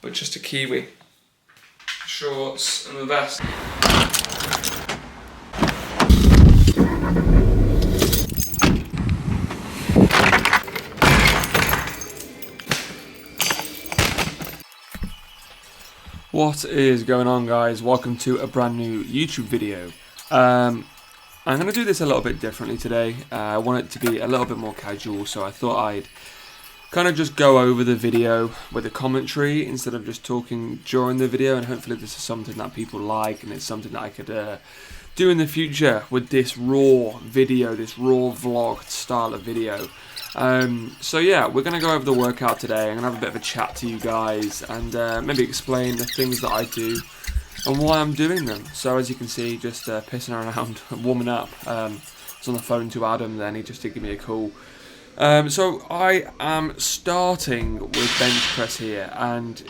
but just a kiwi. Shorts and the vest. What is going on, guys? Welcome to a brand new YouTube video. I'm going to do this a little bit differently today. I want it to be a little bit more casual, so I thought I'd kind of just go over the video with a commentary instead of just talking during the video, and hopefully this is something that people like and it's something that I could do in the future with this raw video, this raw vlog style of video. So yeah, we're going to go over the workout today. I'm going to have a bit of a chat to you guys and maybe explain the things that I do and why I'm doing them. So as you can see, just pissing around, warming up. I was on the phone to Adam then, he just did give me a call. So I am starting with bench press here, and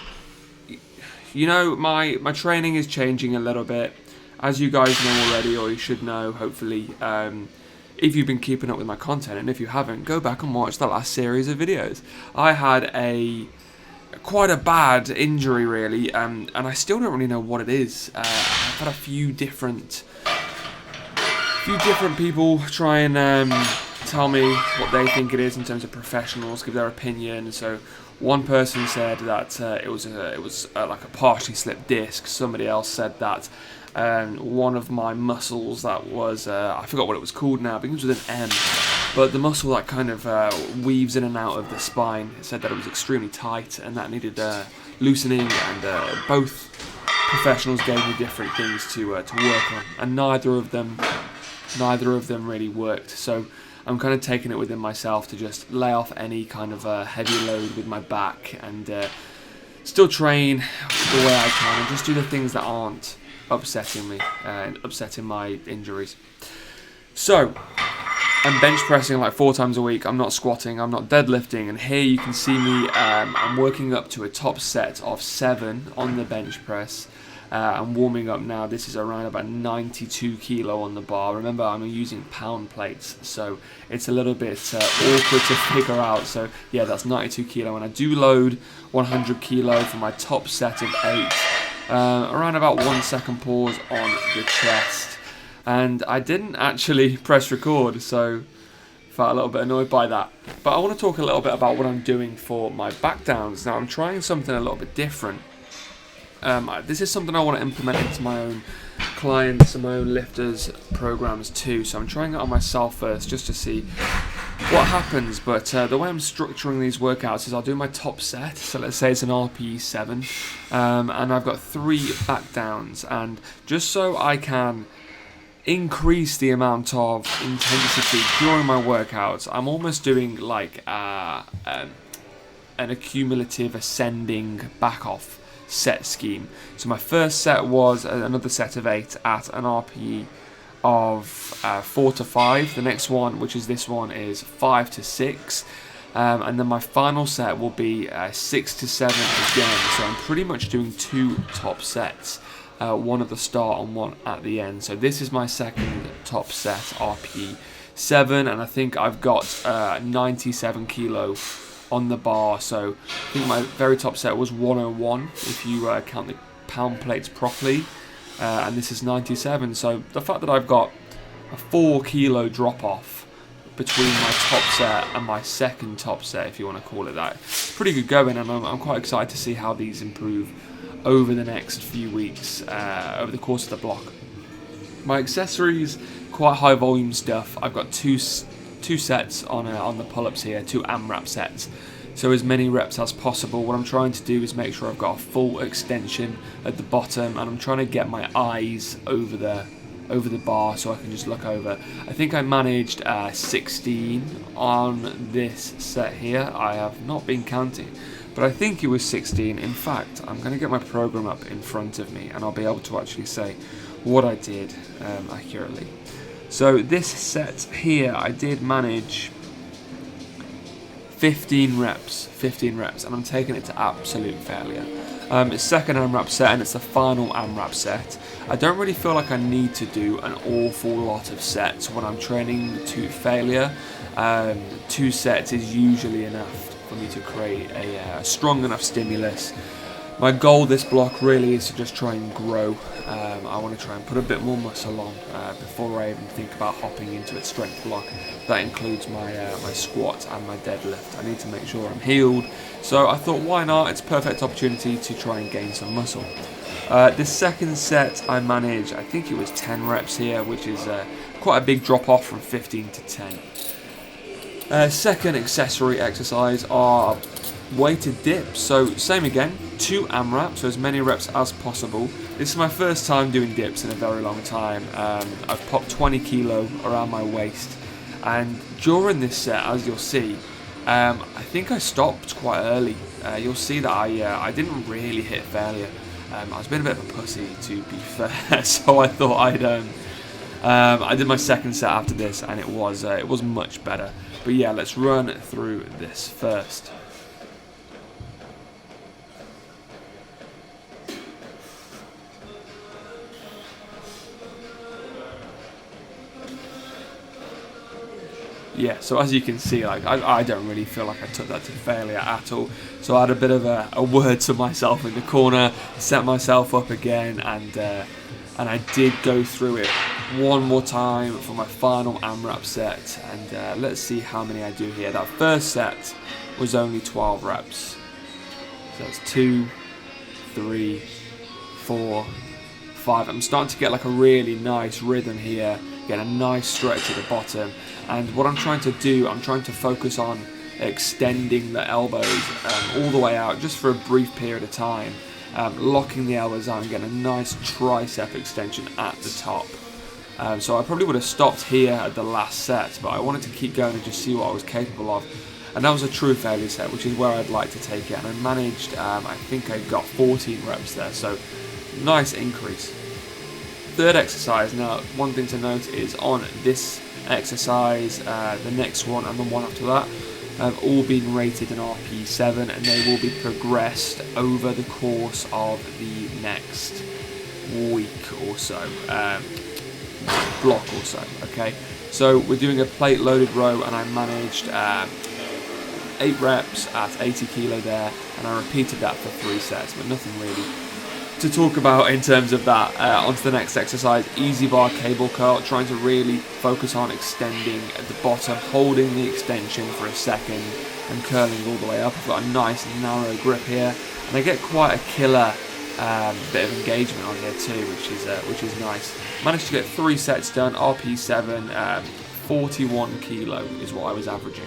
you know, my training is changing a little bit, as you guys know already, or you should know hopefully, if you've been keeping up with my content, and if you haven't, go back and watch the last series of videos. I had quite a bad injury really, and I still don't really know what it is. I've had a few different people try and tell me what they think it is in terms of professionals, give their opinion. So one person said that it was like a partially slipped disc. Somebody else said that one of my muscles that was, I forgot what it was called now, it begins with an M, but the muscle that kind of weaves in and out of the spine, said that it was extremely tight and that needed loosening, and both professionals gave me different things to work on, and neither of them really worked. So I'm kind of taking it within myself to just lay off any kind of heavy load with my back and still train the way I can and just do the things that aren't upsetting me and upsetting my injuries. So I'm bench pressing like 4 times a week. I'm not squatting, I'm not deadlifting, and here you can see me, I'm working up to a top set of 7 on the bench press. I'm warming up now. This is around about 92 kilo on the bar. Remember, I'm using pound plates, so it's a little bit awkward to figure out. So yeah, that's 92 kilo, and I do load 100 kilo for my top set of 8. Around about 1 second pause on the chest, and I didn't actually press record, so felt a little bit annoyed by that. But I want to talk a little bit about what I'm doing for my back downs. Now I'm trying something a little bit different. This is something I want to implement into my own clients and my own lifters programs too, so I'm trying it on myself first just to see what happens. But the way I'm structuring these workouts is I'll do my top set, so let's say it's an RPE 7, and I've got 3 back downs, and just so I can increase the amount of intensity during my workouts, I'm almost doing like an accumulative ascending back off set scheme. So my first set was another set of 8 at an RPE of 4 to 5. The next one, which is this one, is 5 to 6, and then my final set will be 6 to 7 again. So I'm pretty much doing 2 top sets, one at the start and one at the end. So this is my second top set, RPE 7, and I think I've got 97 kilo on the bar. So I think my very top set was 101 if you count the pound plates properly, and this is 97. So the fact that I've got a 4 kilo drop off between my top set and my second top set, if you want to call it that, pretty good going, and I'm quite excited to see how these improve over the next few weeks, over the course of the block. My accessories, quite high volume stuff. I've got two sets on the pull-ups here, 2 AMRAP sets, so as many reps as possible. What I'm trying to do is make sure I've got a full extension at the bottom, and I'm trying to get my eyes over the bar so I can just look over. I think I managed 16 on this set here. I have not been counting, but I think it was 16. In fact, I'm going to get my program up in front of me and I'll be able to actually say what I did accurately. So this set here, I did manage 15 reps, and I'm taking it to absolute failure. It's second AMRAP set, and it's the final AMRAP set. I don't really feel like I need to do an awful lot of sets when I'm training to failure. 2 sets is usually enough for me to create a strong enough stimulus My goal this block really is to just try and grow. I want to try and put a bit more muscle on before I even think about hopping into its strength block. That includes my my squat and my deadlift. I need to make sure I'm healed. So I thought, why not? It's a perfect opportunity to try and gain some muscle. This second set I managed, I think it was 10 reps here, which is quite a big drop off from 15 to 10. Second accessory exercise are weighted dips. So same again, 2 AMRAPs, so as many reps as possible. This is my first time doing dips in a very long time. I've popped 20 kilo around my waist, and during this set, as you'll see, I think I stopped quite early. You'll see that I didn't really hit failure. I was being a bit of a pussy, to be fair, so I thought I did my second set after this, and it was much better. But yeah, let's run through this first. Yeah, so as you can see, like I don't really feel like I took that to failure at all. So I had a bit of a word to myself in the corner, set myself up again, and I did go through it one more time for my final AMRAP set. And let's see how many I do here. That first set was only 12 reps. So that's 2, 3, 4, 5. I'm starting to get like a really nice rhythm here. Get a nice stretch at the bottom, and what I'm trying to do, I'm trying to focus on extending the elbows all the way out just for a brief period of time, locking the elbows out and getting a nice tricep extension at the top. So I probably would have stopped here at the last set, but I wanted to keep going and just see what I was capable of, and that was a true failure set, which is where I'd like to take it, and I managed, I think I got 14 reps there, so nice increase. Third exercise, now one thing to note is on this exercise, the next one and the one after that have all been rated an RP7, and they will be progressed over the course of the next week or so, block or so, okay? So we're doing a plate loaded row, and I managed 8 reps at 80 kilo there, and I repeated that for 3 sets, but nothing really to talk about in terms of that. Onto the next exercise, easy bar cable curl, trying to really focus on extending at the bottom, holding the extension for a second and curling all the way up. I've got a nice narrow grip here, and I get quite a killer bit of engagement on here too, which is nice. Managed to get 3 sets done, RP7, 41 kilo is what I was averaging.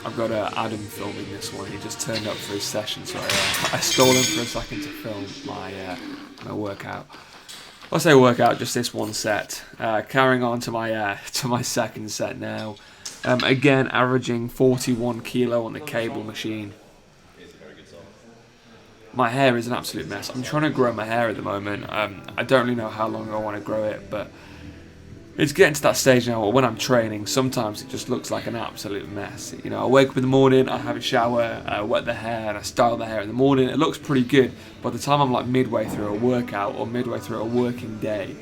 I've got Adam filming this one. He just turned up for his session, so I stole him for a second to film my workout. I say workout, just this one set. Carrying on to my second set now. Again, averaging 41 kilo on the cable machine. My hair is an absolute mess. I'm trying to grow my hair at the moment. I don't really know how long I want to grow it, but it's getting to that stage now where when I'm training, sometimes it just looks like an absolute mess. You know, I wake up in the morning, I have a shower, I wet the hair, and I style the hair in the morning. It looks pretty good. By the time I'm like midway through a workout or midway through a working day,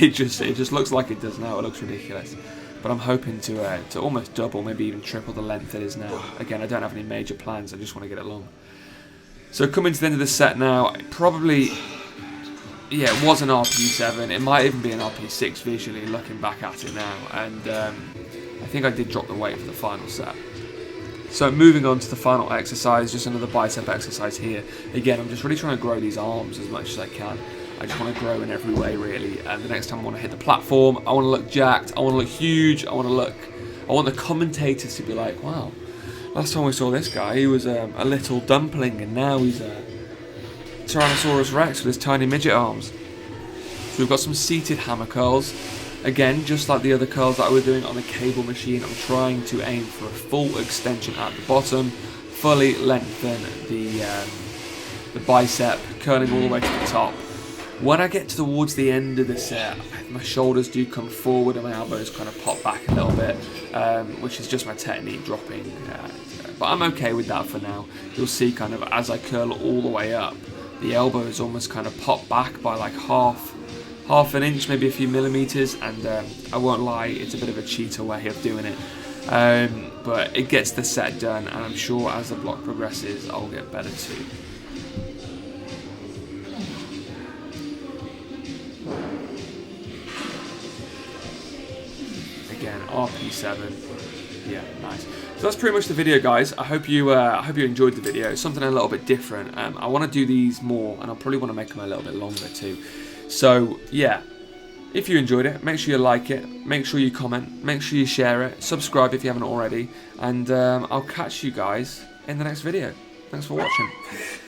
it just looks like it does now. It looks ridiculous. But I'm hoping to almost double, maybe even triple the length it is now. Again, I don't have any major plans. I just want to get it long. So coming to the end of the set now, probably. Yeah, it was an RP7. It might even be an RP6 visually, looking back at it now. And I think I did drop the weight for the final set. So moving on to the final exercise, just another bicep exercise here. Again, I'm just really trying to grow these arms as much as I can. I just want to grow in every way, really. And the next time I want to hit the platform, I want to look jacked, I want to look huge, I want the commentators to be like, wow, last time we saw this guy, he was a little dumpling, and now he's a Tyrannosaurus Rex with his tiny midget arms. So we've got some seated hammer curls. Again, just like the other curls that I was doing on the cable machine, I'm trying to aim for a full extension at the bottom, fully lengthen the bicep, curling all the way to the top. When I get towards the end of the set, my shoulders do come forward and my elbows kind of pop back a little bit, which is just my technique dropping. But I'm okay with that for now. You'll see kind of as I curl all the way up, the elbows almost kind of pop back by like half an inch, maybe a few millimeters, and I won't lie, it's a bit of a cheater way of doing it. But it gets the set done, and I'm sure as the block progresses, I'll get better too. Again, RP7. Yeah, nice. So that's pretty much the video, guys. I hope you enjoyed the video. It's something a little bit different. I want to do these more, and I'll probably want to make them a little bit longer too. So yeah, if you enjoyed it, make sure you like it, make sure you comment, make sure you share it, subscribe if you haven't already, and I'll catch you guys in the next video. Thanks for watching.